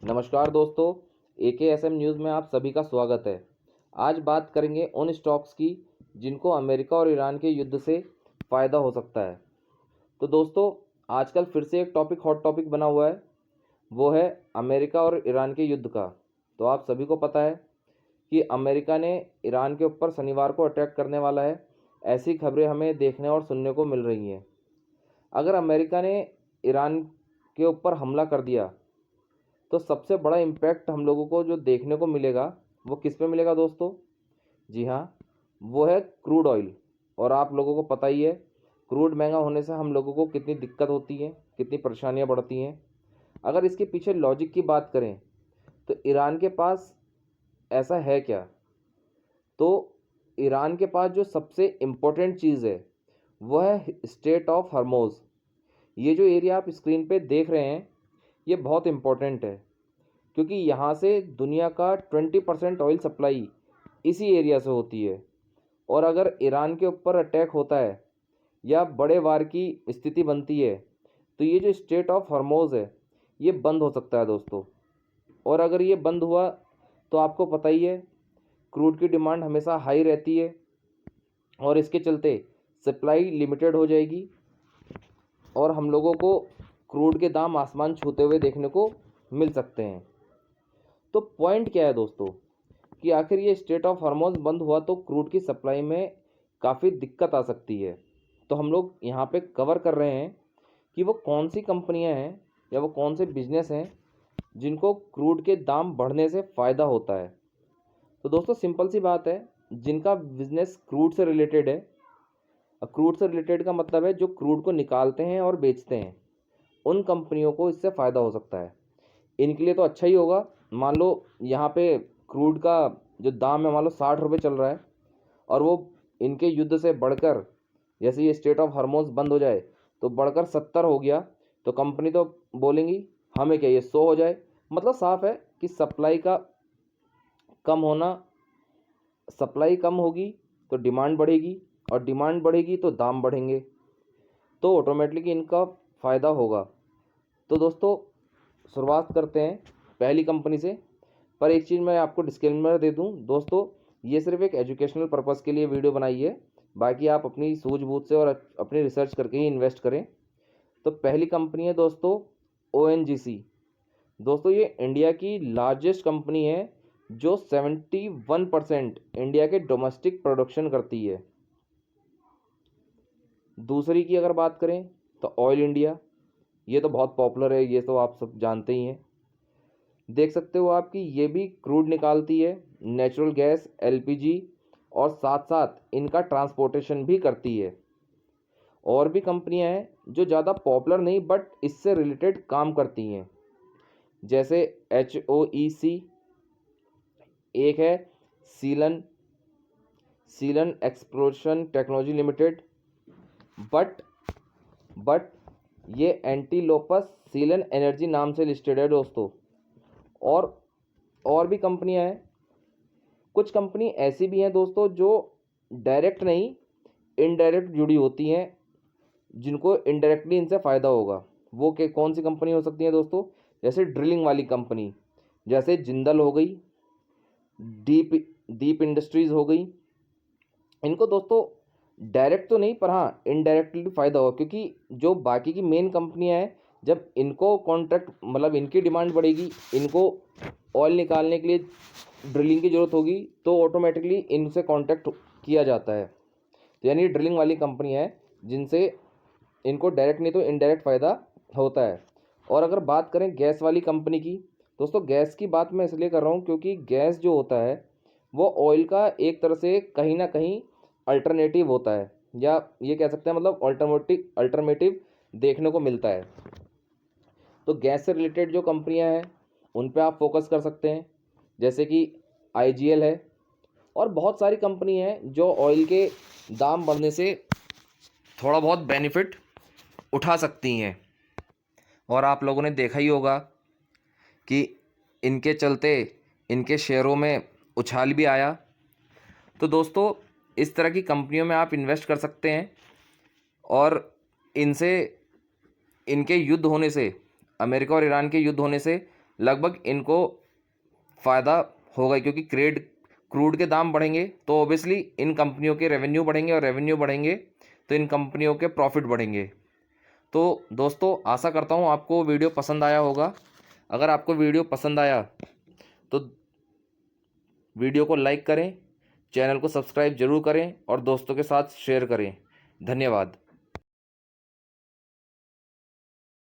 नमस्कार दोस्तों, AKSM news में आप सभी का स्वागत है। आज बात करेंगे उन स्टॉक्स की जिनको अमेरिका और ईरान के युद्ध से फ़ायदा हो सकता है। तो दोस्तों, आजकल फिर से एक हॉट टॉपिक बना हुआ है, वो है अमेरिका और ईरान के युद्ध का। तो आप सभी को पता है कि अमेरिका ने ईरान के ऊपर शनिवार को अटैक करने वाला है। ऐसी खबरें हमें देखने और सुनने को मिल रही हैं। अगर अमेरिका ने ईरान के ऊपर हमला कर दिया तो सबसे बड़ा इम्पैक्ट हम लोगों को जो देखने को मिलेगा वो किस पे मिलेगा दोस्तों? जी हाँ, वो है क्रूड ऑयल। और आप लोगों को पता ही है, क्रूड महंगा होने से हम लोगों को कितनी दिक्कत होती है, कितनी परेशानियाँ बढ़ती हैं। अगर इसके पीछे लॉजिक की बात करें तो ईरान के पास ऐसा है क्या? तो ईरान के पास जो सबसे इम्पोर्टेंट चीज़ है वह है स्ट्रेट ऑफ हर्मोज़। ये जो एरिया आप स्क्रीन पे देख रहे हैं ये बहुत इम्पोर्टेंट है, क्योंकि यहाँ से दुनिया का 20% ऑयल सप्लाई इसी एरिया से होती है। और अगर ईरान के ऊपर अटैक होता है या बड़े वार की स्थिति बनती है तो ये जो स्ट्रेट ऑफ हॉर्मोज़ है ये बंद हो सकता है दोस्तों। और अगर ये बंद हुआ तो आपको पता ही है, क्रूड की डिमांड हमेशा हाई रहती है और इसके चलते सप्लाई लिमिटेड हो जाएगी और हम लोगों को क्रूड के दाम आसमान छूते हुए देखने को मिल सकते हैं। तो पॉइंट क्या है दोस्तों कि आखिर ये स्ट्रेट ऑफ हॉर्मोज़ बंद हुआ तो क्रूड की सप्लाई में काफ़ी दिक्कत आ सकती है। तो हम लोग यहाँ पे कवर कर रहे हैं कि वो कौन सी कंपनियाँ हैं या वो कौन से बिजनेस हैं जिनको क्रूड के दाम बढ़ने से फ़ायदा होता है। तो दोस्तों, सिंपल सी बात है, जिनका बिजनेस क्रूड से रिलेटेड है। क्रूड से रिलेटेड का मतलब है जो क्रूड को निकालते हैं और बेचते हैं, उन कंपनियों को इससे फ़ायदा हो सकता है। इनके लिए तो अच्छा ही होगा। मान लो यहाँ पे क्रूड का जो दाम है मान लो 60 रुपये चल रहा है और वो इनके युद्ध से बढ़कर, जैसे ये स्टेट ऑफ हॉर्मोज़ बंद हो जाए तो बढ़कर 70 हो गया, तो कंपनी तो बोलेंगी हमें क्या ये 100 हो जाए। मतलब साफ है कि सप्लाई कम होगी तो डिमांड बढ़ेगी और डिमांड बढ़ेगी तो दाम बढ़ेंगे, तो ऑटोमेटिकली इनका फ़ायदा होगा। तो दोस्तों, शुरुआत करते हैं पहली कंपनी से। पर एक चीज़ मैं आपको डिस्क्लेमर दे दूं दोस्तों, ये सिर्फ एक एजुकेशनल पर्पस के लिए वीडियो बनाई है, बाकी आप अपनी सूझबूझ से और अपनी रिसर्च करके ही इन्वेस्ट करें। तो पहली कंपनी है दोस्तों ONGC। दोस्तों, ये इंडिया की लार्जेस्ट कंपनी है जो 71% इंडिया के डोमेस्टिक प्रोडक्शन करती है। दूसरी की अगर बात करें तो ऑयल इंडिया, ये तो बहुत पॉपुलर है, ये तो आप सब जानते ही हैं। देख सकते हो आप कि ये भी क्रूड निकालती है, नेचुरल गैस, LPG, और साथ साथ इनका ट्रांसपोर्टेशन भी करती है। और भी कंपनियां हैं जो ज़्यादा पॉपुलर नहीं बट इससे रिलेटेड काम करती हैं, जैसे HOEC, एक है सीलन सीलन exploration technology limited, but but ये एंटीलोपस सीलन एनर्जी नाम से लिस्टेड है दोस्तों। और भी कंपनियां हैं। कुछ कंपनी ऐसी भी हैं दोस्तों जो डायरेक्ट नहीं इनडायरेक्ट जुड़ी होती हैं, जिनको इनडायरेक्टली इनसे फ़ायदा होगा। वो के कौन सी कंपनी हो सकती है दोस्तों? जैसे ड्रिलिंग वाली कंपनी, जैसे जिंदल हो गई, डीप दीप इंडस्ट्रीज़ हो गई। इनको दोस्तों डायरेक्ट तो नहीं पर हाँ इनडायरेक्टली फ़ायदा होगा, क्योंकि जो बाकी की मेन कंपनियां हैं जब इनको कॉन्ट्रैक्ट मतलब इनकी डिमांड बढ़ेगी, इनको ऑयल निकालने के लिए ड्रिलिंग की ज़रूरत होगी, तो ऑटोमेटिकली इनसे कॉन्ट्रैक्ट किया जाता है। तो यानी ड्रिलिंग वाली कंपनी है जिनसे इनको डायरेक्ट नहीं तो इनडायरेक्ट फ़ायदा होता है। और अगर बात करें गैस वाली कंपनी की, दोस्तों गैस की बात मैं इसलिए कर रहा हूँ क्योंकि गैस जो होता है वो ऑयल का एक तरह से कहीं ना कहीं अल्टरनेटिव होता है, या ये कह सकते हैं मतलब अल्टरनेटिव देखने को मिलता है। तो गैस से रिलेटेड जो कंपनियां हैं उन पे आप फोकस कर सकते हैं, जैसे कि IGL है। और बहुत सारी कंपनी हैं जो ऑयल के दाम बढ़ने से थोड़ा बहुत बेनिफिट उठा सकती हैं। और आप लोगों ने देखा ही होगा कि इनके चलते इनके शेयरों में उछाल भी आया। तो दोस्तों, इस तरह की कंपनियों में आप इन्वेस्ट कर सकते हैं। और इनसे इनके युद्ध होने से, अमेरिका और ईरान के युद्ध होने से लगभग इनको फ़ायदा होगा, क्योंकि क्रूड के दाम बढ़ेंगे तो ऑब्वियसली इन कंपनियों के रेवेन्यू बढ़ेंगे, और रेवेन्यू बढ़ेंगे तो इन कंपनियों के प्रॉफिट बढ़ेंगे। तो दोस्तों आशा करता हूँ आपको वीडियो पसंद आया होगा। अगर आपको वीडियो पसंद आया तो वीडियो को लाइक करें, चैनल को सब्सक्राइब जरूर करें और दोस्तों के साथ शेयर करें। धन्यवाद।